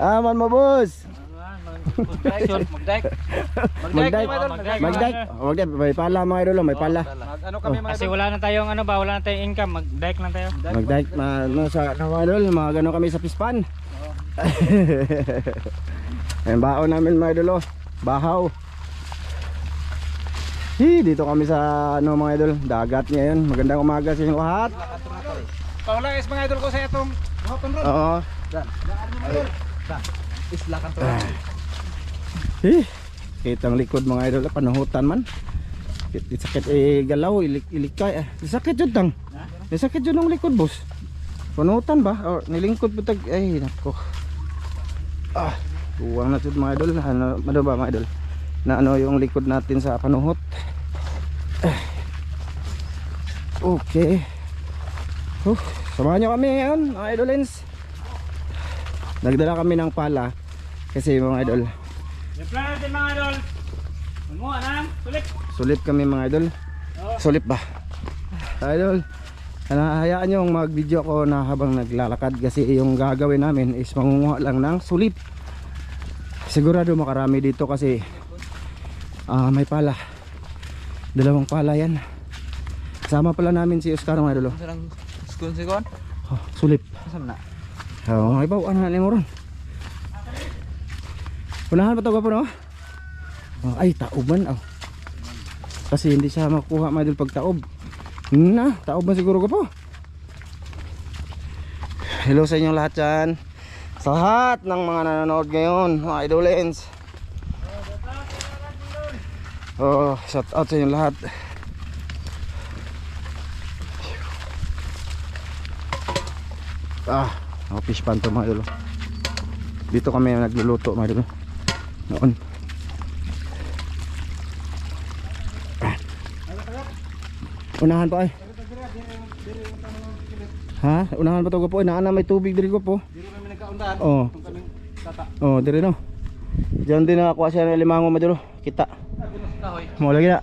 Aman mo, boss. Mag-dike. May pala mga idol, may pala. Ano kami mga Kasi wala na tayong ano ba, wala na tayong income, mag-dike lang tayo. Mag-dike sa mga idol, mga gano'n kami sa pispan. Ayan, baon namin mga idol, oh. Bahaw. Dito kami sa ano mga idol, dagat ngayon. Magandang umaga sa inyong lahat. Paula is mga idol ko sa itong Houghton Road. Oo. Isla Kanto. Kitang likod mga idol, panuhutan man. Sakit galaw, ilikay. Sakit yun tang. Sakit yun ang likod, boss. Panuhutan ba? O nilingkod putag. Ay nako. Tuwang na yun mga idol. Ano ba mga idol? Na ano yung likod natin sa panuhot. Okay. Samahan nyo kami ngayon mga idolins. Nagdala kami ng pala kasi mga idol, Yung plan natin mga idol, mamuha na, sulit. sulit kami mga idol. Sulit ba? Idol, hayaan nyo mag video ko na habang naglalakad kasi yung gagawin namin is mangunguha lang ng sulit. Sigurado makarami dito kasi may pala. Dalawang pala yan. Kasama pala namin si Oscar mga idol. Sulit. May bawaan na mo ron. Unahan pa ito ka po no? Ay taob man. Kasi hindi siya makuha mga idol pag taob. Taob man siguro ka po. Hello sa inyong lahat dyan. Sa lahat ng mga nanonood ngayon mga idolens. Shout out sa inyong lahat. Fish pan to mga idol. Dito kami nagluluto mga idol noon. Unahan pa ay. Unahan pa to po. Inaan may tubig diri ko po. Dili kami nagkaundahan. Kaming tata. Diri no. Diyan din nakakuha siya ng limango mga idol. Kita. Kahoy. Mo lagi na.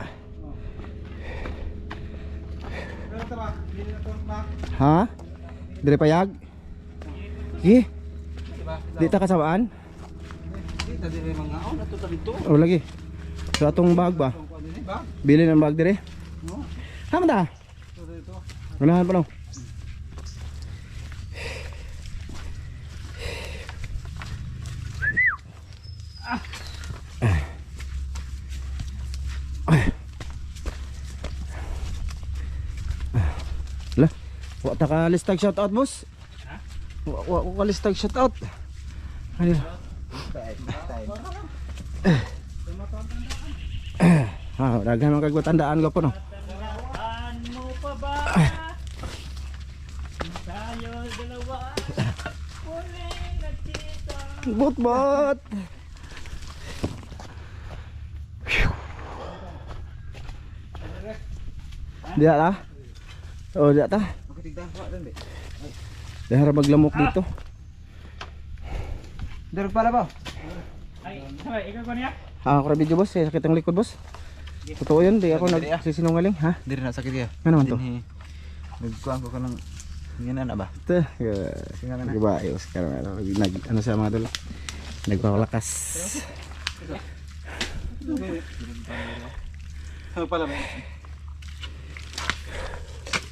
Pero ta ba? Dili na to ba? Diri payag. Di ta kasabaan? Dito dili mga nato ta dito. Lagi. Sa atong bag ba? Bili ng bag dire. Tama ta? Unahan pa no. Wa ta ka listag shout out boss. Wa ka listag shout out. Ano? Dagan man kag tandaan ko po no. Tandaan mo pa ba? Tayo dalawa. Muling nagkita. Bot. Dia lah. Dia ta. Dahara maglamok dito. Derek pala ba? Ay, sabay, ikaw ko niya? Ako ra video boss, sakit ang likod boss. Totoo yun, di ako nagsisinungaling ha. Diri na sakit ya. Ano man to? Nagkuhan ko kanang ngina na ba? Ito, diba, Oscar, ano siya mga dolo, nagpapalakas. Ano pala ba?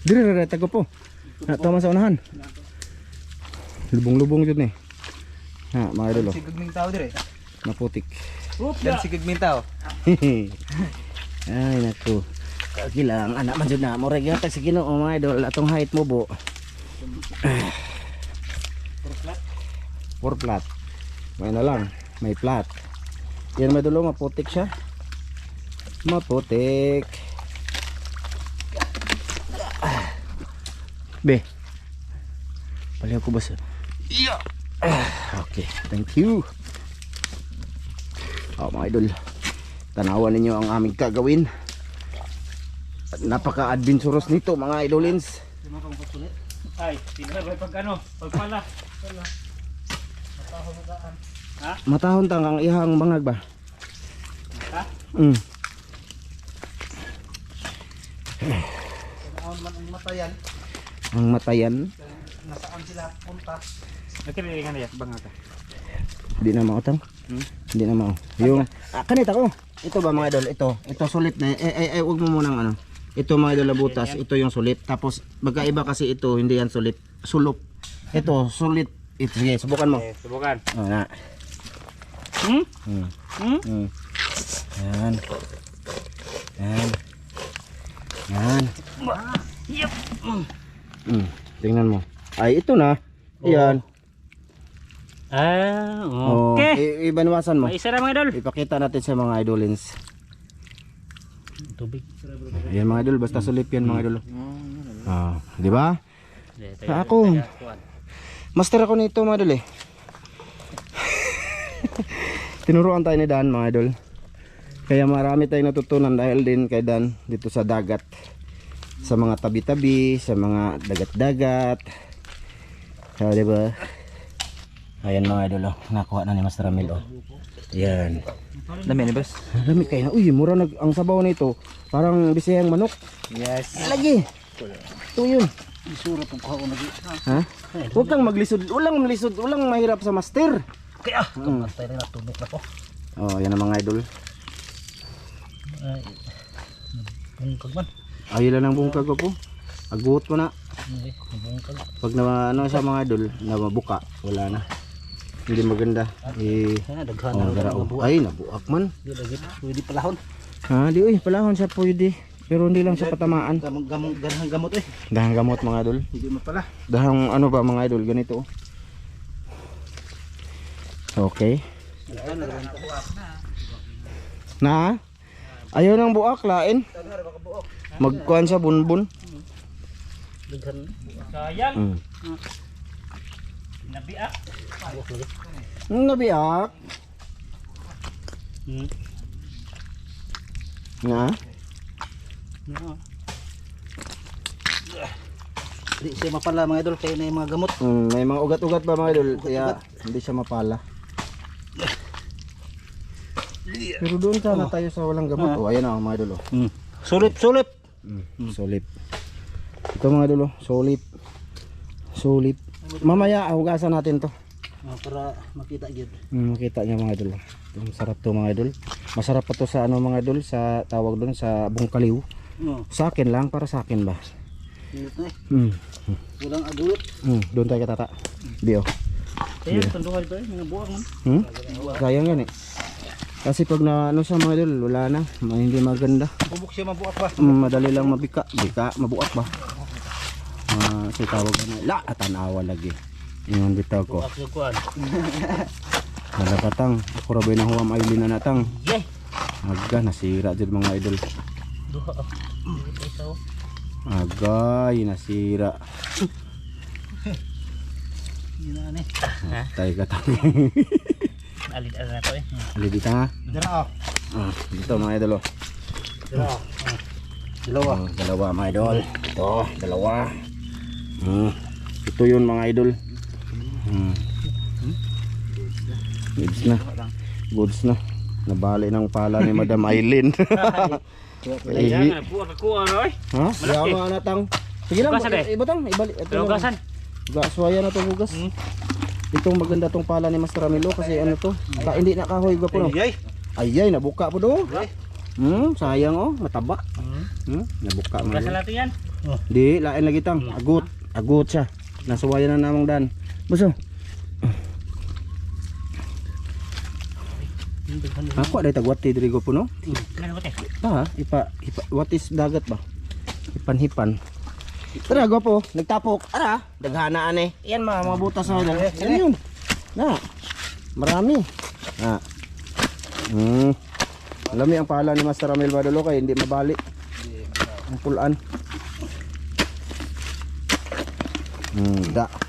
Diri, tago po. Tama sa unahan. Lubong-lubong yun eh. Mga dolo, Sigig tao dire. naputik. Dan sigig tao. Ay, naku. Kagilang, anak man dyan na. Murag yatag sa Ginoo mga idol, atong height mo bo. 4 flat. May na lang, may flat. Yan mga idol, maputik siya. Maputik. Be. Paliw ko ba sa... Okay, thank you. Mga idol, tanawan ninyo ang aming gagawin. Napaka-adventurous nito mga idolins. Ay, tinabay pag ano, pagpala. Matahon tang ang ihang bangag ba? Ha? Ang matayan. Ang matayan. Nasaan sila punta? Nakililingan niya, bangag ka. Hindi na mautang. Hindi na mao. Yung kanita ko. Ito ba mga idol? Ito sulit na. Wag mo munang ano. Ito mga idol na butas, ito yung sulit. Tapos magkaiba kasi ito, hindi yan sulit. Sulop. Ito sulit. Ito sige, subukan mo. Okay, subukan. Oh, na. Yan. Yan. Yan. Yep. Tingnan mo. Ay, ito na. Ayan. Okay. Ibanwasan mo. May isa na mga idol. Ipakita natin sa mga idolins. Tubig. Ayan mga idol, basta sulip yan mga idol. Di ba? Ako. Master ako nito mga idol eh. Tinuruan tayo ni Dan mga idol. Kaya marami tayong natutunan dahil din kay Dan dito sa dagat. Sa mga tabi-tabi, sa mga dagat-dagat. So, diba? Ayan mga idol, oh. Nakuha na ni Master Ramil, oh. Yan. Dami ni boss. Dami kayo na. Uy, mura ang sabaw nito. Parang bisayang manok. Yes. Lagi. Ito yun. Isura tong kuha ko lagi. Ha? Huwag kang maglisod. Walang mahirap sa master. Kaya master na tubig na ko. Oh, yan ang mga idol. Ay. Bungkag man. Ayun lang ang bungkag ko po. Agbuhot mo na. Hindi, bungkag. Pag na ano sa mga idol, na mabuka, wala na. Hindi maganda. Daghan Oh, na gara, ang oh. buwan. Ay, nabuak man. Di lagi pwede palahon. Ha, di uy, palahon siya pwede. Pero hindi lang siya patamaan. Ganang gamot eh. Dahang gamot mga idol. Hindi mo pala. Dahang ano ba mga idol, ganito. Okay. Na? Ayaw ng buak, lain. Magkuhan sa bunbun. Daghan. Sayang. Nabiak. Nabiak. Na? Di siya mapala mga idol kaya na yung mga gamot. May mga ugat-ugat ba mga idol? Kaya hindi siya mapala. Pero doon sana tayo sa walang gamot. Oh, ayan na mga idol. Oh. Sulip. Solip. Ito mga idol. Solip. Solip. Mamaya hugasan natin to. Para makita gyud. Makita niya mga idol. Masarap to mga idol. Masarap pa to sa ano mga idol, sa tawag doon sa bungkaliw. Sa akin lang, para sa akin ba? Walang agulot. Doon tayo katata. Bio. Ayun, tanduhal ba mga buwak man. Sayang yan eh. Kasi pag na ano sa mga idol, wala na. Hindi maganda. Bubuk siya mabuak pa. Madali lang mabika. Bika, mabuak ba? Kasi tawag na. La, tanawa lagi. Yung bitaw ko. Buwak yung kuhan. Malapatang. Ako rabay na huwam aylin na natang. Yay! Aga, nasira dyan mga idol. Duha. Agay, nasira. Yun na ni. Tayo katang. Alid-alid na to eh. Alidita nga. Dara. Dito mga idol. Dara. Dalawa. Dalawa mga idol. Ito, dalawa. Ito yun mga idol. Goods na. Goods na. Nabali ng pala ni Madam Aileen. Kailangan, buwak ako ano eh. Ha? Yawa na tang. Sige lang, Hugasan eh. ibatang. Ibalik. Hugasan. Gaswaya na itong hugas. Itong maganda tong pala ni Master Ramilo kasi ano to. Hindi nakahoy ba po no? Ayay, nabuka po do. Sayang oh, mataba. Nabuka man. Hugasan natin yan. Di, lain lagi tang. Agot. Agot siya. Nasuwayan na namang Dan. Buso. Ako ada tagwati diri ko puno. Ano ba What is dagat ba? Hipan-hipan. Tara po, nagtapok. Ara, daghanaan eh. Yan mga butas na dala. Ano yun? Na. Marami. Na. Alam niyo ang pala ni Master Ramil Badalo kay hindi mabali. Ang pulaan.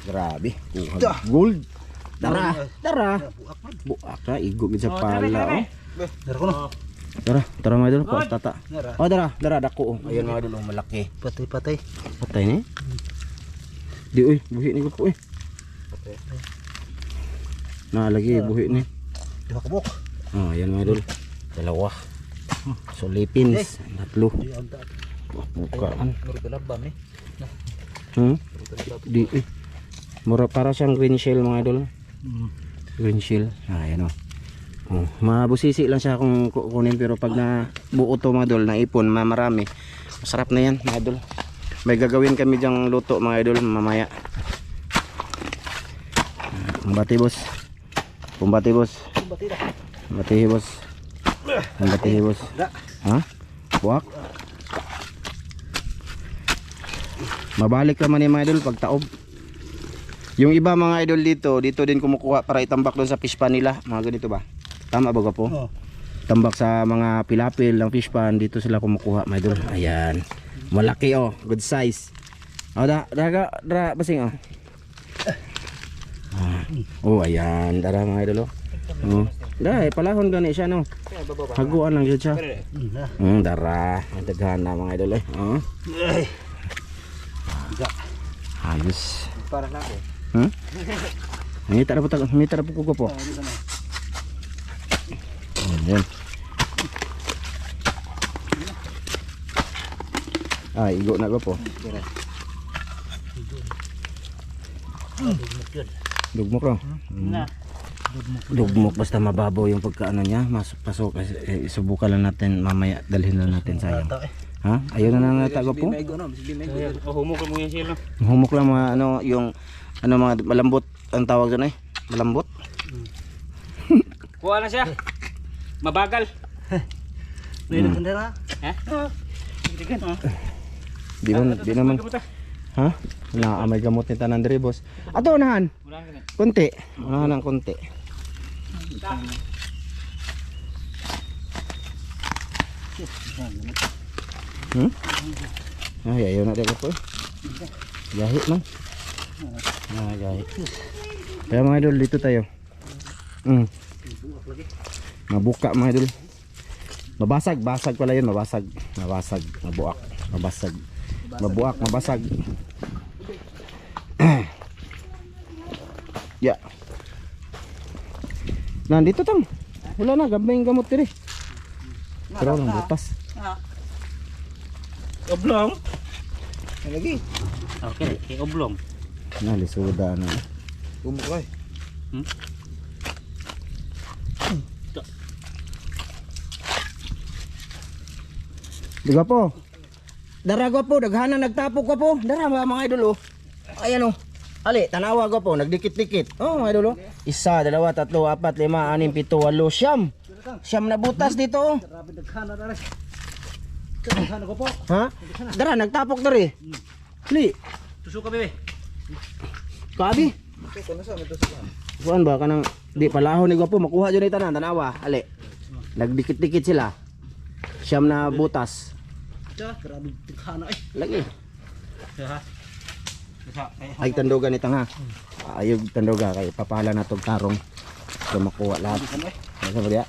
Grabe. Gold. Tara. Buak na, igog sa pala. Dara ko no. Tara mga idol, kuha tata. Oh, dara, dako. Ayun mga idol, malaki. Patay. Patay ni? Di, uy, buhi ni ko po, lagi, buhi ni. Diha ka buk. Oh, ayan mga idol. Dalawa. Solipins. Tatlo. Bukaan. Murgalabam eh. Di, Mura para siyang green shell mga idol. Green shell. Ayan o. Oh, mabusisi lang siya kung kukunin, pero pag na buo to mga idol, na ipon, marami, masarap na yan mga idol. May gagawin kami dyang luto mga idol mamaya. Kumbati boss. Kumbati boss. Kumbati boss. Kumbati boss. Ha? Buwak. Mabalik naman yung mga idol pag taob. Yung iba mga idol dito din kumukuha para itambak doon sa fish pan nila, mga ganito ba? Tama ba po? Oo. Tambak sa mga pilapil ng fish pan, dito sila kumukuha mga idol. Ayan. Malaki oh, good size. Oh, basing oh. Oh, ayan, dara mga idol oh. Oh. Dai, palahon gani siya no. Haguan lang jud siya. Dara, daghan na mga idol eh. Oh. Ayos. Para na ako. Ngita na po po. Ayan. Igo na ko po. Dugmok ro. Dugmok basta mababaw yung pagkaano niya, pasok subukan lang natin mamaya, dalhin lang natin sayang. Ha? Ayun na natago po. Humok mo yung shell. Humok lang mga ano, yung ano mga malambot ang tawag doon malambot. Kuha na siya. Mabagal. Nila Ha? Di naman. Ha? Na may gamot ni tanan diri boss. Ato unahan. Wala ka na. Konti. Unahan ng konti. Ayaw na dito po. Gahi man. Gahi. Kaya mga idol, dito tayo. Mabuka mga idol. Mabasag pala yun, mabasag, mabuak, mabasag. Mabuak, mabasag. Ya. Nandito tang. Wala na, gambay yung gamot diri. Pero nang butas. Oblong. lagi. Okay, kay oblong. Nalisuda na. Bumukay. Diga po. Darago po, daghanan nagtapok ko po. Dara mga idol oh. Ayan oh. Ali, tanawa ko po, nagdikit-dikit. Oh, mga idol oh. 1, 2, 3, 4, 5, 6, 7, 8, 9, 10, 10. Siyam na butas dito oh. Grabe daghana dara. Daghana ko po. Ha? Dara, nagtapok diri. Ali, Tusok ka bebe. kabi. Ito na sa may tusukan. Kuan ba kanang di palahon ni gwapo makuha jud ni tanan tanawa. Ali. Nagdikit-dikit sila. Siyam na butas. Grabe daghana ay. Lagi. Ha? Ay tandoga ni tanga. Ayog tandoga kay papala na tog tarong. So makuha lahat. Ano ba dia?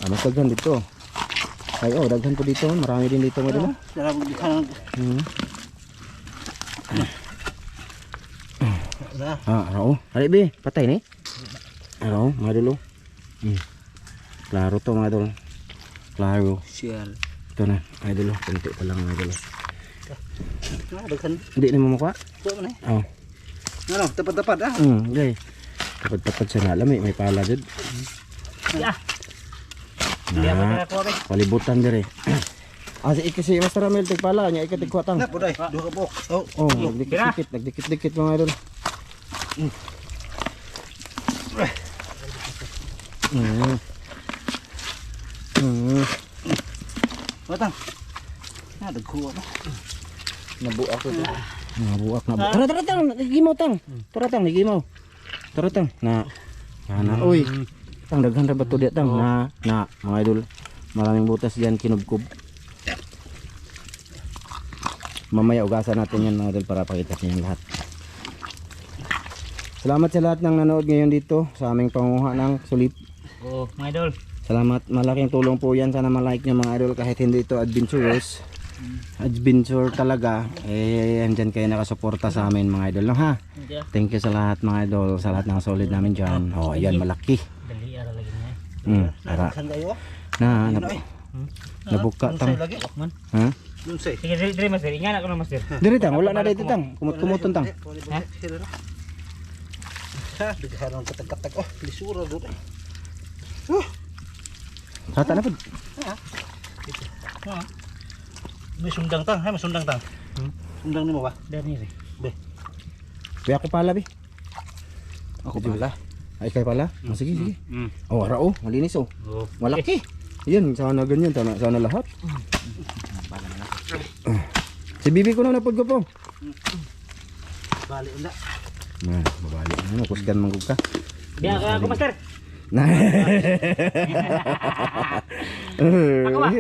Mas daghan dito. Ay oh, daghan po dito. Marami din dito mo dito. Grabe daghana. Oo. Ali be, patay ni. Ano, madulo. Klaro to mga idol. Klaro. Sial. Ito na, idol. Kunti pa lang mga idol. Daghan. Hindi na mo makuha? Ko man eh. Oo. Ano, tapad-tapad ah. Okay. Tapad-tapad sa nalami, may pala dyan. Ya. Hindi ako Na, nakakuha be. palibutan dire. Kasi Master Ramel tigpala niya ikatigkuha tang. Na puday, duha ka po. Oh. Oh, nagdikit-dikit mga idol. Watang. Na dagkuha na. Nabuak ko ito. Nabuak. Tara tang, nagigimaw tang. Tara tang, nagigimaw. Tara tang. Na. Uy. Tang daghan ra ba to diya tang? Na mga idol. Maraming butas diyan kinubkob. Mamaya ugasan natin yan mga idol para pakita sa inyo lahat. Salamat sa lahat ng nanood ngayon dito sa aming pangunguha ng sulip. Oh, mga idol. Salamat, malaking tulong po yan. Sana malike nyo mga idol kahit hindi ito adventurous. Adventure talaga. Andyan kayo nakasuporta sa amin mga idol. No, ha? Thank you sa lahat mga idol. Sa lahat ng solid namin dyan. Oh, ayan, malaki. Dali ara lagi niya. Tara. Saan kayo? Nabuka tang. Lagi. Man. Ha? Dun say. Sige, diri master. Ingana ko na master. Diri tang, wala na dito tang. Kumot-kumot tang. Ha? Ha, daghan ang katag-katag. Oh, lisura do. Sata na po. May sundang tang, ha, may sundang tang. Sundang nimo ba? Dari rin. Be ako pala be. Ako pala. Ay kay pala. Sige sige. Oh, ara oh, malinis oh. Malaki. Yan, sana ganyan, sana lahat. Si bibi ko na napod ko po. Bali unda. Nah, babalik na, kusgan manggug ka. Biya ka ako, master. Ako ba?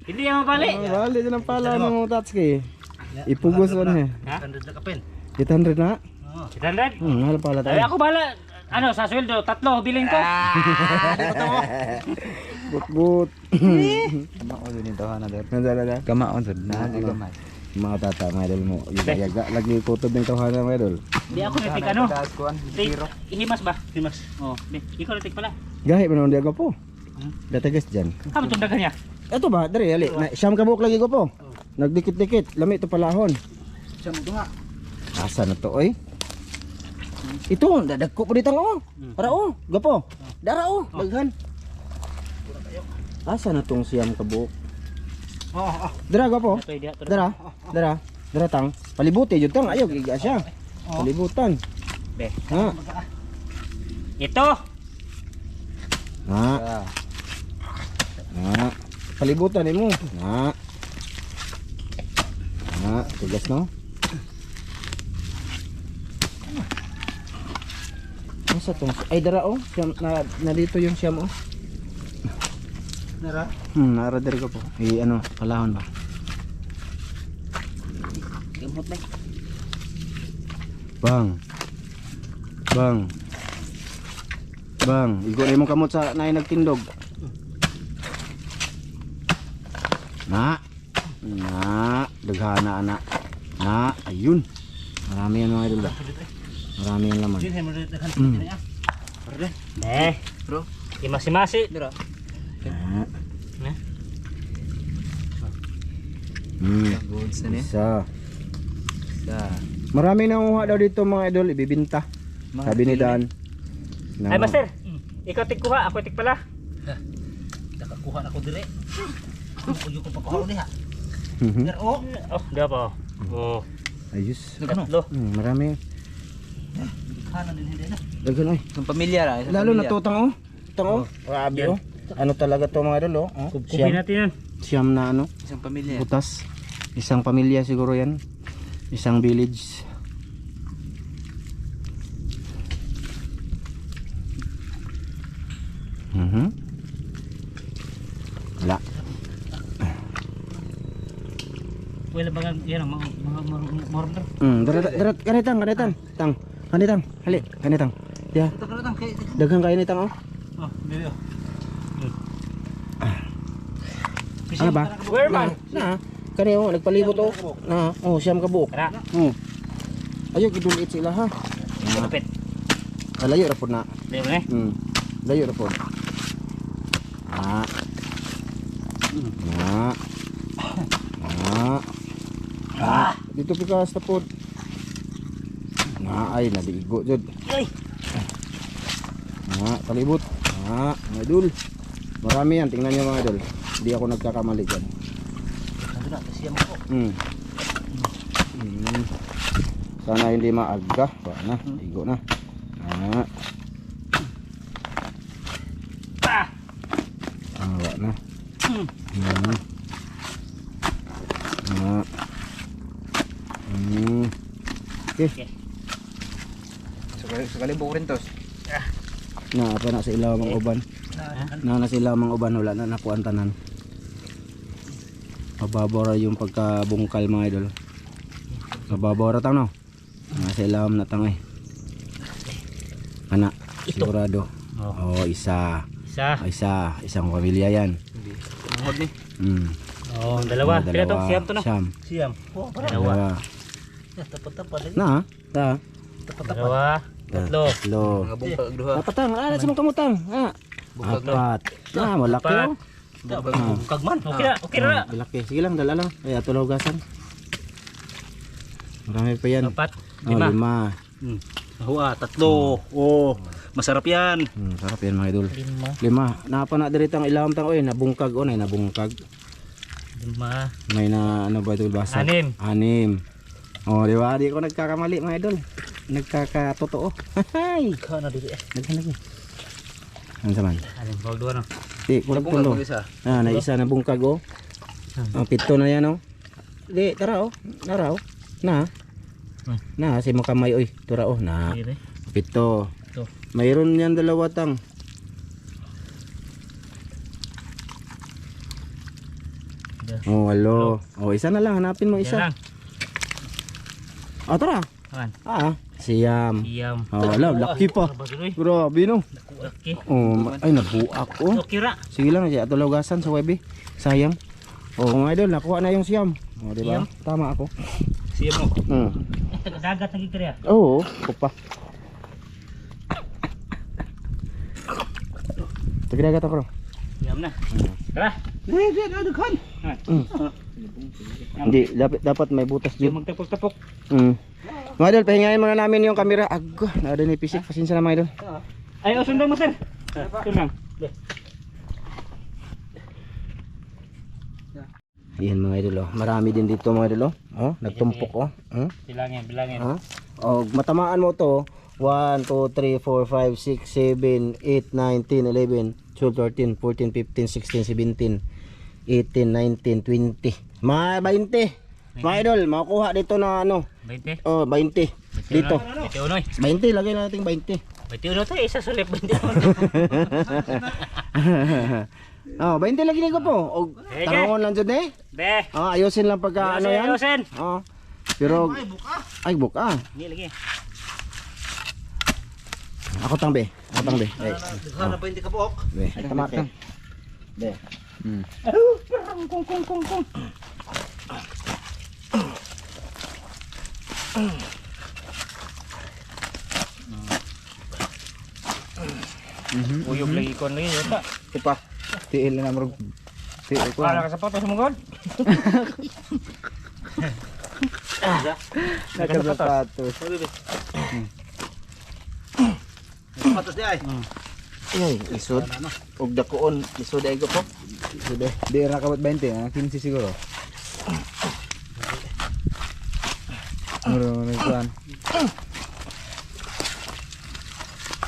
Hindi yan mapali. Balik na ng pala ng Tatsuki. Ipugos mo na eh. 100 na kapin. 800 na? Oh. 800? Mahal pala Ay, tayo. ako bala. Ano, sa sweldo, 3 biling ko. But. Kamaon din ito na der. Nadala. Kamaon sad na di gamay. Mga tata, mga idol mo. Yaga, lagi kutob ng tawhana mga idol. Di ako natik ano. Das kuan Tik, zero. ihimas ba? Himas. Oh, di. Ikaw natik pala. Gahi man di ako po. Dati guys dyan. Kamu tundagan niya. Ito ba, dari ali. Siyam kabuk lagi ko po. Nagdikit-dikit, lami ito palahon. Siya mo duha. Asa na to oy? Ito, dadagko po dito oh. Para oh, gapo. Dara oh, daghan. Asa na tong siyam kabuk? Dara gapo. Ito dia. Dara tang. Palibuti jud tang, ayo giga siya. Palibutan. Be. Ha. Ito. Ha. Ha. Palibutan nimo. Ha. Ha, tugas no. Asa tong ay dara oh, siyam na dito yung siyam oh. Nara. Nara diri ko po. Ano, palahon ba? Gamot na. Bang. Bang, igo na imong kamot sa naay nagtindog. Na. Daghana ana. Na, ayun. Marami yan mga idol ba? Marami yan laman. Din mo daghan din ya. Pardon. Bro. Imasi-masi. Dira. Na. Goods na ni. Isa. Sa. Marami nang uha daw dito mga idol, ibibinta. Sabi ni Dan. Ay, master. Ikaw tigkuha, ako tig pala. Nakakuha na ko dire. Uyo ko pakuha ni ha. Mhm. Dira oh. Oh, di ba? Oh. Ayos. Tatlo. Marami. Kanan din hindi na. Daghan oy. Ang pamilya ra. Lalo na to tang oh. Tang oh. Grabe oh. Ano talaga to mga idol oh. Kukuhin natin yan. Siyam na ano. Isang pamilya. Butas. Isang pamilya siguro yan. Isang village. Wala. Wala ba yan mga morder? Kanitang. Kanitang. Hali, kanitang. Ya, Tang kay. daghang kayo nitang oh. Oh, dili. Ano ba? Where man? Na. Kani oh, nagpalibot oh. Na, oh, siyam ka buok. Tara. Ayo gidulit sila ha. Kapit. Layo ra pud na. Di ba? Layo ra pud. Na. Dito pikas tapod. Na ay nadigo jud. Ay. Palibot. Mga idol. Marami yan, tingnan niyo mga idol. Hindi ako nagkakamali dyan. Ano na siya mo ko. Sana hindi maaga. Wala na, igo na. Wala na. Okay. Sakali buko rin tos. Na apa na sa ilaw mga uban. Na sa ilaw mga uban, wala na nakuan tanan. Mababora yung pagkabungkal mga idol. Mababora tang no. Nasa ilaw na tang eh. Ana, sigurado. Oh, isa. Isang pamilya yan. Hod ni. Oh, dalawa. Pila to? Siyam to na. Siyam. Oh, Dalawa. tapot-tapot lagi. Na, ta. Dalawa. Tatlo. Mga bungkag duha. Patang, ala sa mga kamutang. Apat. Na, malaki oh. Bungkag man. Okay na. Malaki. Sige lang, dala lang. Ay, atulaw gasan. Marami pa yan. 4, Oh, 5. 5. Tatlo. Oh, masarap yan. Sarap yan mga idol. 5. 5. Napa na diri tang ilawom tang oy nabungkag o nay nabungkag. 5. May na ano ba idol basa? 6. 6. Oh, di ba? Di ko nagkakamali mga idol. Nagkakatotoo. Hay. Ikaw na dili. Naghanap. Ano saman? 6. Bawal duwa no. Di, kulang tulo. Na isa na bungkag oh. Ang 7 na yan oh. Di, tara oh. Nara oh. Na. Na, si makamay oy. Tura oh. Na. Dire. 7. Mayroon yan 2 tang. Oh, 8. Oh, isa na lang. Hanapin mo isa. Isa lang. Oh, tara. Aman. Siyam. Siyam. Oh, wala. Laki pa. Bagoy. Grabe no. Laki. Oh, ay nabuak oh. Okay ra. Sige lang siya ato lawgasan sa webe. Sayang. Oh, mga idol, nakuha na yung siyam. Oh, di ba? Siyam? Tama ako. Siyam mo. Dagat lagi kaya. Oo, kupa. Dagat ako. Siyam na. Tara. Hindi, dapat may butas Di din. magtapok-tapok. Mga idol, pahingayin muna namin yung camera. Aggo, nada ni pisik. Pasensya na mga idol. Ay, sundang mo sir. Sundang. Ayan mga idol oh. Marami din dito mga idol oh. Oh, nagtumpok oh. Bilangin, bilangin. Oh, matamaan mo to. 1, 2, 3, 4, 5, 6, 7, 8, 9, 10, 11, 12, 13, 14, 15, 16, 17, 18, 19, 20. Mga 20. Mga idol, makukuha dito na ano. 20. Oh, 20. Dito. 21. 20, lagay natin 20. 21 tayo, isa sulit 21. Oh, 20 lagi ni ko po. Og tangon lang jud eh. Be. Ayusin lang pagka ano yan. Ayusin. Oh. Pero ay buka. Hindi lagi. Ako tang be. Ako tang be. Ay. Ano pa hindi ka buok? Be. Tama ka. Be. Kung. Uyog lagi kon lagi yata. Kupa. Tiil na murag. Tiil ko. Para ka sa patos mo god. Nakasapatos. Patos di ay. Ay, isod. Og dakuon, isod ay ko po. Isod eh. Di ra kabot 20, 15 siguro. Muro nagkuan.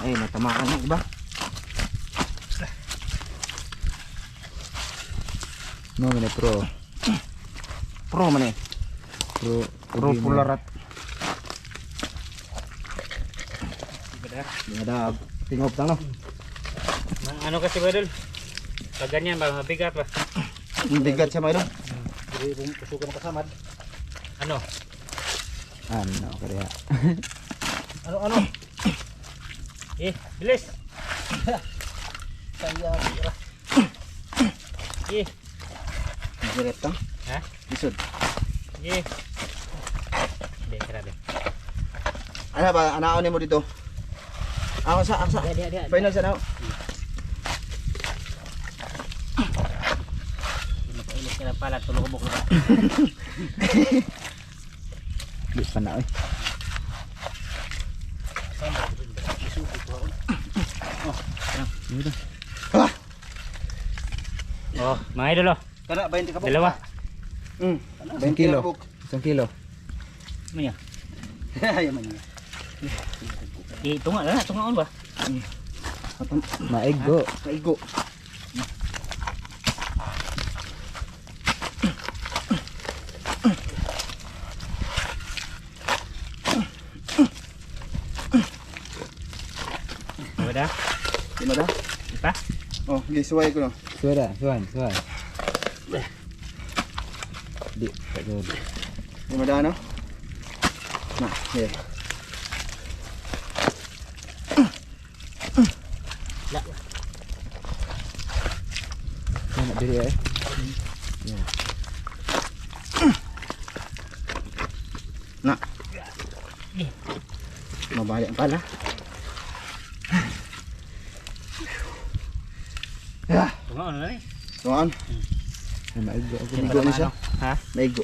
Ay, natamaan na ba? No, mene pro. Pro mene. Pro pularat. Ada tingop tang no. Ano kasi ba dul? Pag ganyan ba mabigat ba? Bigat siya mga idol. Hindi pusukan kasamad. Ano? Ano kaya? Ano? Bilis. Saya bira. Direct tang. Ha? Isod. Grabe. Ano ba? Anaon mo dito? Ako sa. Dia. Final sa now. Napailis ka na pala, tulog ko ba? Di pa na oy. Oh, mga idol oh. Kana 20 ka po. Dalawa. 1 kilo. 1 kilo. Ano niya? Ayaman niya. Tunga na, tungaon ba? Maigo. Maigo. Ada? Di ba da? Pa? Oh, gisuway ko no. Suway. Di, pagod. Di ba da no? Na, here. La. Ano diri eh? Na. Mabalik ang pala. Tungaon na ni. Tuan. Maigo. Maigo ni siya. Ha? Maigo.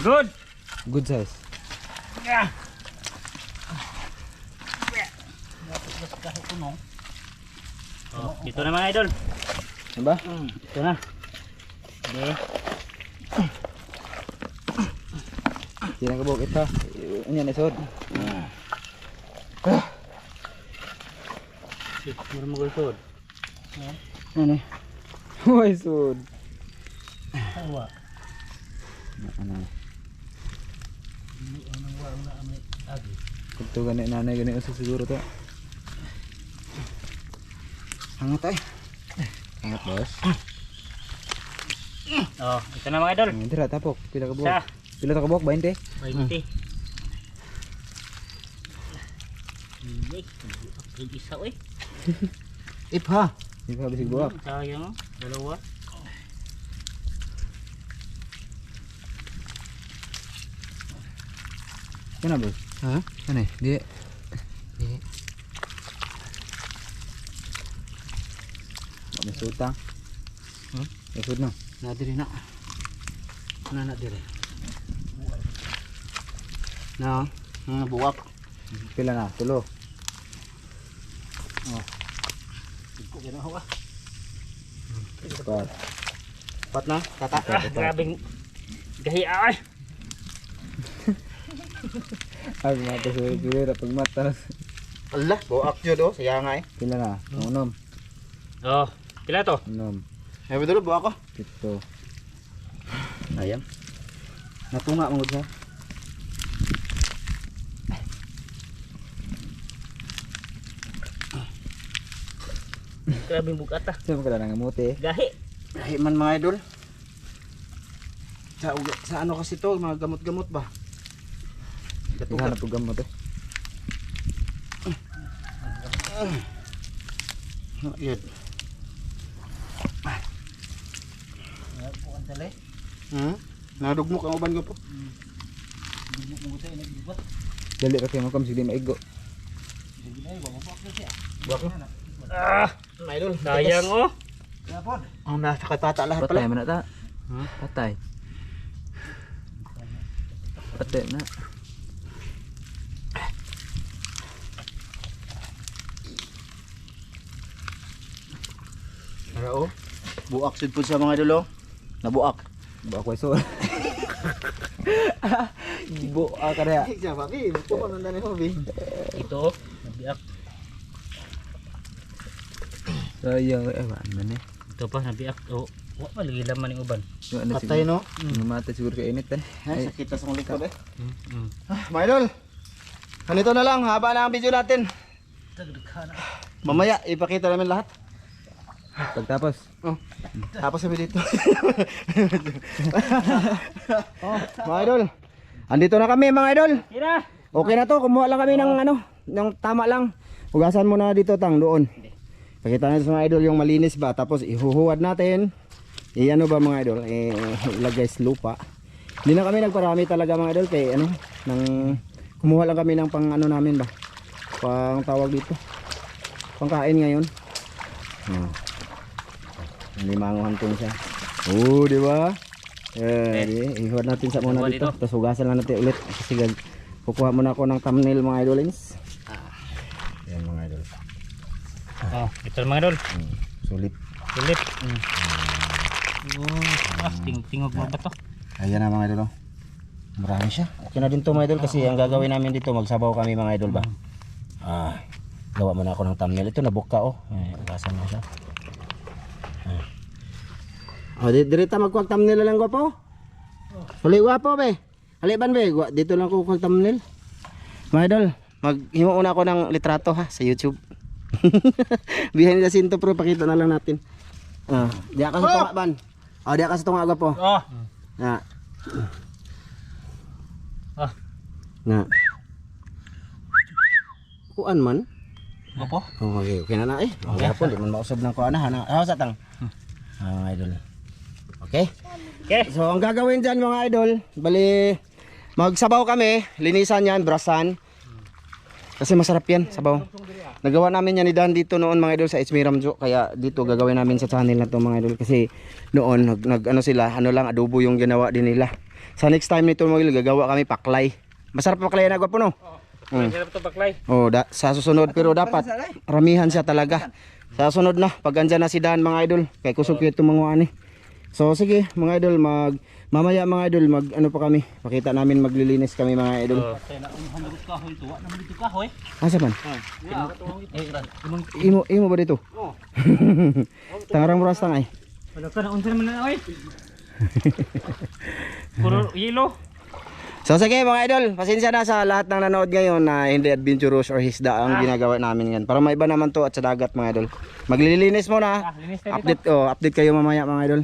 Good. Good size. Oh, dito na mga idol. Ano ba? Ito na. Okay. Sino ka buhok ito? Ano yan isod? Mura mo gulsod. Ano? Uy, isod. Awa. Ano? Agi. Ito ganit nanay ganit usok siguro to. Hangat ay. Hangat boss. Oh, ito na mga idol. Hindi ra tapok. Pila ka buhok? Sa Pila ta ka buhok? 20? 20. Ay, ang isa oy. Ipha. Ipha bisig buhok. Sayang oh. Dalawa. Kana boss? Ha? Ano eh? Di. May sutang. May sud no? Na diri na. Na diri. Na, buwak. Pila na? Tulo. Ko gina ho ah. Pat. Pat na, tata. Grabing gahi ay. Ay, mata sulit-sulit pag matas. Allah, buak jud oh, saya nga eh. Pila na? Unom. Oh, pila to? Unom. Ay betul buak ko. Pito. Ayam. Natunga mo sa. Grabing bugat ah. Sino ka lang ngamuti? Gahi. Ay man mga idol. Sa ano kasi to, mga gamot-gamot ba? Hanap po gamot eh. Yun. Nadugmok ang uban ko po. Dali ra kay mo kam sige maigo. Buak ko. Ah, Mga idol. sayang oh. Ang nasa katata lahat Patay pala. man na ta. Patay. Patay na. Tara oh. Buak sud pud sa mga idol oh. Nabuak. Ba ko iso. Gibo ka rea. Siya ba bi? Ko man nandani ho bi. Ito oh. Nabiak. Sayang eh man man eh. Ito pa nabiak. Oh, wa pa lagi laman ng uban. Yung ano Patay no. Mata siguro kay init eh. Ay, sakit sa mong likod eh. Mm. Mga idol. Ganito na lang, haba na ang video natin. Mamaya ipakita namin lahat. Pagtapos. Tapos sabi dito. Mga idol. Andito na kami mga idol. Tira. Okay na to, kumuha lang kami ng ano, ng tama lang. Hugasan mo na dito tang doon. Pakita natin sa mga idol yung malinis ba, tapos ihuhuwad natin. Ano ba mga idol, ilagay sa lupa. Hindi na kami nagparami talaga mga idol kay ano, nang kumuha lang kami ng pang ano namin ba. Pang tawag dito. Pangkain ngayon. Limanguhan tong siya. Oh, di ba? Ihuwad natin sa muna dito. Tapos hugasan lang natin ulit kasi kukuha muna ako ng thumbnail mga idolins. Yan mga idol. Oh, ito mga idol. Sulit. Sulit. Tingog mo ba to? Ayan na mga idol. Oh. Marami siya. Okay na din to mga idol kasi ang gagawin namin dito magsabaw kami mga idol ba. Gawa muna ako ng thumbnail. Ito nabuka oh. Hugasan mo siya. Oh, dirita magkuha thumbnail lang ko po. Huli guwapo be. Haliban be, dito lang ko kuha thumbnail. Mga idol, maghimo una ako ng litrato ha sa YouTube. Behind the scene to pro, pakita na lang natin. Diya ka sa tunga ban. Diya ka sa tunga po. Oh. Na. Na. Kuan man. Opo. Okay, okay na na eh. Okay po, di man mausob ng kuan na. Sa tang. Mga idol. Okay? Okay. So ang gagawin dyan mga idol, bali magsabaw kami, linisan yan, brasan. Kasi masarap yan, sabaw. Nagawa namin yan ni Dan dito noon mga idol sa Esmiramjo. Kaya dito gagawin namin sa channel na to mga idol. Kasi noon ano sila, ano lang adobo yung ginawa din nila. Sa next time nito mga idol, gagawa kami paklay. Masarap paklay na gwapo no? Ang hirap to baklay. Oh, sa susunod pero dapat ramihan siya talaga. Sa sunod na, pag andyan na si Dan mga idol, kay kusog ito mga ani. So sige mga idol, mamaya mga idol, ano pa kami, pakita namin maglilinis kami mga idol. Kaya na umuhang kahoy to. Wa naman dito kahoy. Asa man? Eh, Imo ba dito? Oo. Tangarang muras tangay. Wala ka na unsa naman na oy. Puro yelo. So sige mga idol, pasensya na sa lahat ng nanood ngayon na hindi adventurous or hisda ang ginagawa namin ngayon. Para maiba naman to at sa dagat mga idol. Maglilinis muna. Linis tayo dito. Update kayo mamaya mga idol.